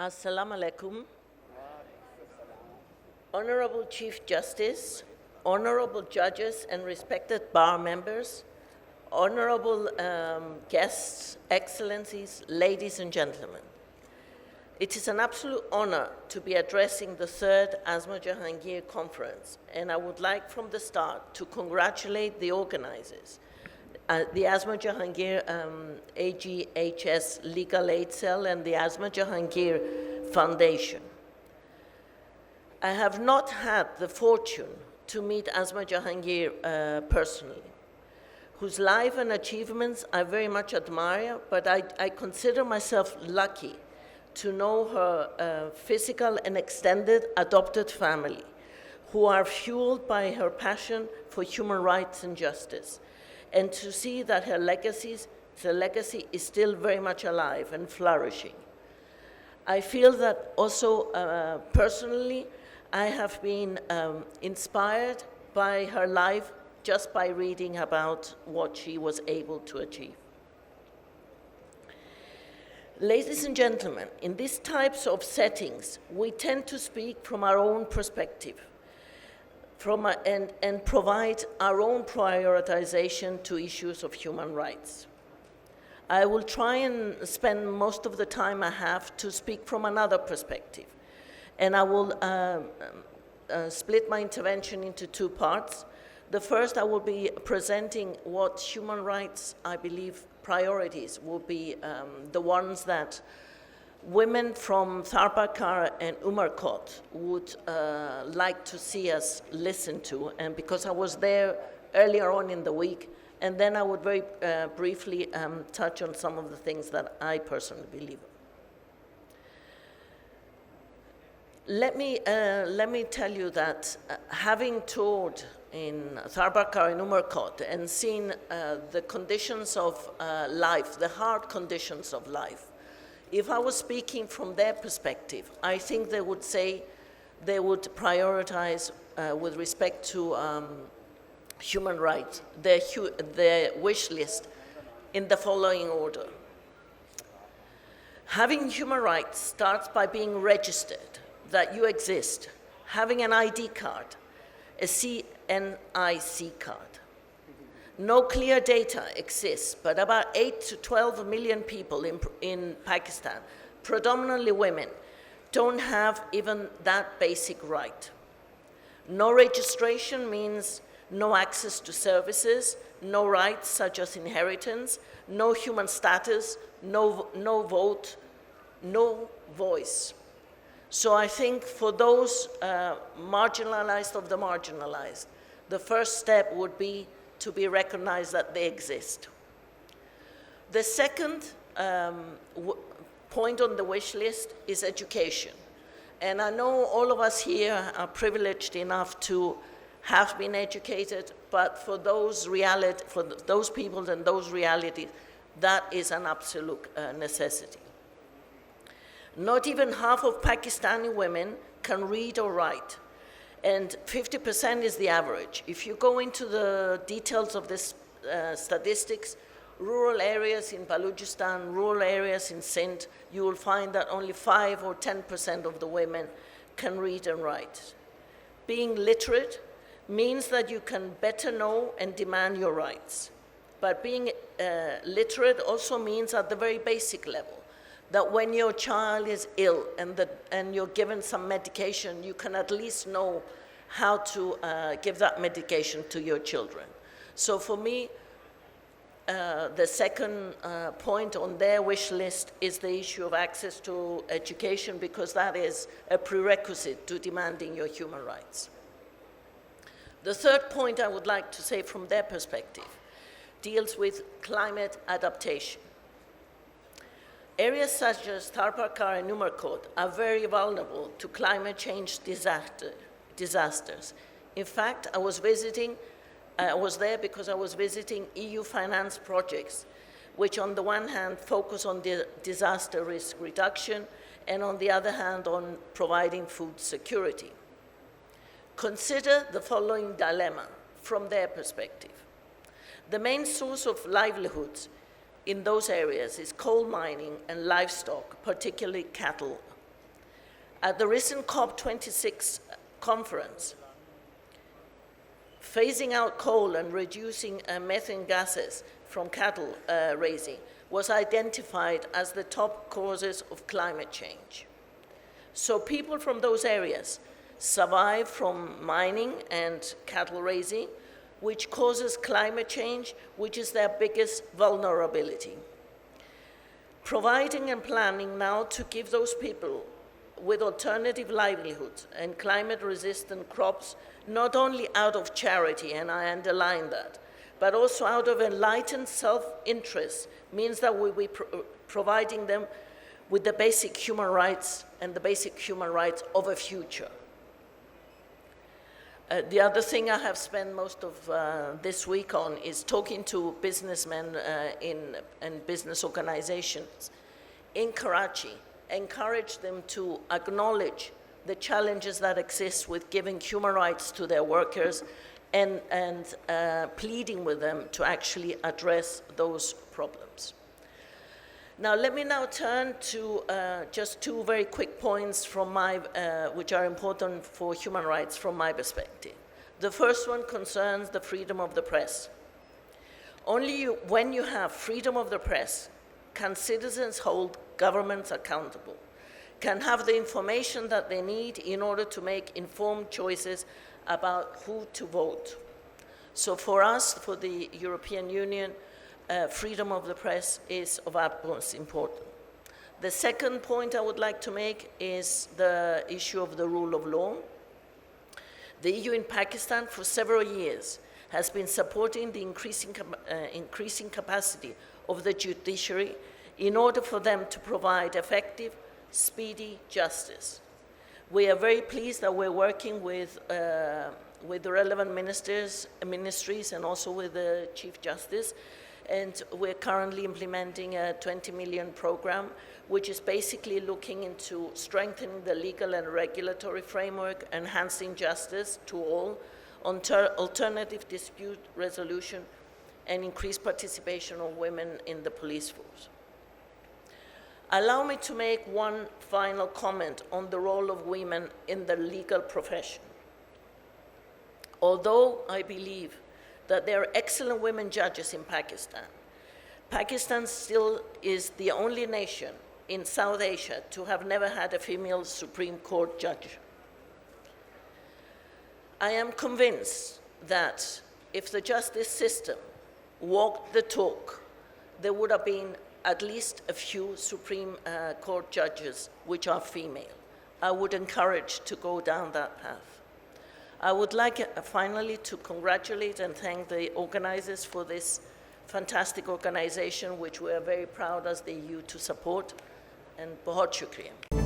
Assalamu alaikum. Honorable Chief Justice, honorable judges and respected bar members, honorable guests, excellencies, ladies and gentlemen. It is an absolute honor to be addressing the third Asma Jahangir conference, and I would like from the start to congratulate the organizers, the Asma Jahangir AGHS Legal Aid Cell and the Asma Jahangir Foundation. I have not had the fortune to meet Asma Jahangir personally, whose life and achievements I very much admire, but I consider myself lucky to know her physical and extended adopted family, who are fueled by her passion for human rights and justice, and to see that her legacy is still very much alive and flourishing. I feel that also personally, I have been inspired by her life just by reading about what she was able to achieve. Ladies and gentlemen, in these types of settings, we tend to speak from our own perspective and provide our own prioritization to issues of human rights. I will try and spend most of the time I have to speak from another perspective. And I will split my intervention into two parts. The first, I will be presenting what human rights, I believe, priorities will be the ones that women from Tharbakar and Umarkot would like to see us listen to, and because I was there earlier on in the week, and then I would very briefly touch on some of the things that I personally believe. Let me tell you that having toured in Tharbakar and Umarkot and seen the conditions of life, the hard conditions of life, if I was speaking from their perspective, I think they would say they would prioritize with respect to human rights, their wish list in the following order. Having human rights starts by being registered, that you exist, having an ID card, a CNIC card. No clear data exists, but about 8 to 12 million people in Pakistan, predominantly women, don't have even that basic right. No registration means no access to services, no rights such as inheritance, no human status, no vote, no voice. So I think for those marginalized of the marginalized, the first step would be to be recognized that they exist. The second point on the wish list is education. And I know all of us here are privileged enough to have been educated, but for those people and those realities, that is an absolute necessity. Not even half of Pakistani women can read or write, and 50% is the average. If you go into the details of this statistics, rural areas in Balochistan, rural areas in Sindh, you will find that only 5 or 10% of the women can read and write. Being literate means that you can better know and demand your rights. But being literate also means at the very basic level, that when your child is ill and you're given some medication, you can at least know how to give that medication to your children. So for me, the second point on their wish list is the issue of access to education, because that is a prerequisite to demanding your human rights. The third point I would like to say from their perspective deals with climate adaptation. Areas such as Tharbakar and Umarkot are very vulnerable to climate change disasters. In fact, I was there because I was visiting EU finance projects, which on the one hand focus on the disaster risk reduction, and on the other hand on providing food security. Consider the following dilemma from their perspective. The main source of livelihoods in those areas is coal mining and livestock, particularly cattle At the recent COP26 conference, phasing out coal and reducing methane gases from cattle raising was identified as the top causes of climate change. So people from those areas survive from mining and cattle raising, which causes climate change, which is their biggest vulnerability. Providing and planning now to give those people with alternative livelihoods and climate-resistant crops, not only out of charity, and I underline that, but also out of enlightened self-interest, means that we'll be providing them with the basic human rights and the basic human rights of a future. The other thing I have spent most of this week on is talking to businessmen and business organizations in Karachi, encourage them to acknowledge the challenges that exist with giving human rights to their workers and pleading with them to actually address those problems. Now, let me now turn to just two very quick points from which are important for human rights from my perspective. The first one concerns the freedom of the press. Only when you have freedom of the press can citizens hold governments accountable, can have the information that they need in order to make informed choices about who to vote. So for us, for the European Union, freedom of the press is of utmost importance. The second point I would like to make is the issue of the rule of law. The EU in Pakistan for several years has been supporting the increasing capacity of the judiciary in order for them to provide effective, speedy justice. We are very pleased that we're working with the relevant ministries and also with the Chief Justice, and we're currently implementing a 20 million program, which is basically looking into strengthening the legal and regulatory framework, enhancing justice to all, alternative dispute resolution, and increased participation of women in the police force. Allow me to make one final comment on the role of women in the legal profession. Although I believe that there are excellent women judges in Pakistan, Pakistan still is the only nation in South Asia to have never had a female Supreme Court judge. I am convinced that if the justice system walked the talk, there would have been at least a few Supreme Court judges which are female. I would encourage to go down that path. I would like finally to congratulate and thank the organizers for this fantastic organization, which we are very proud as the EU to support, and बहुत शुक्रिया.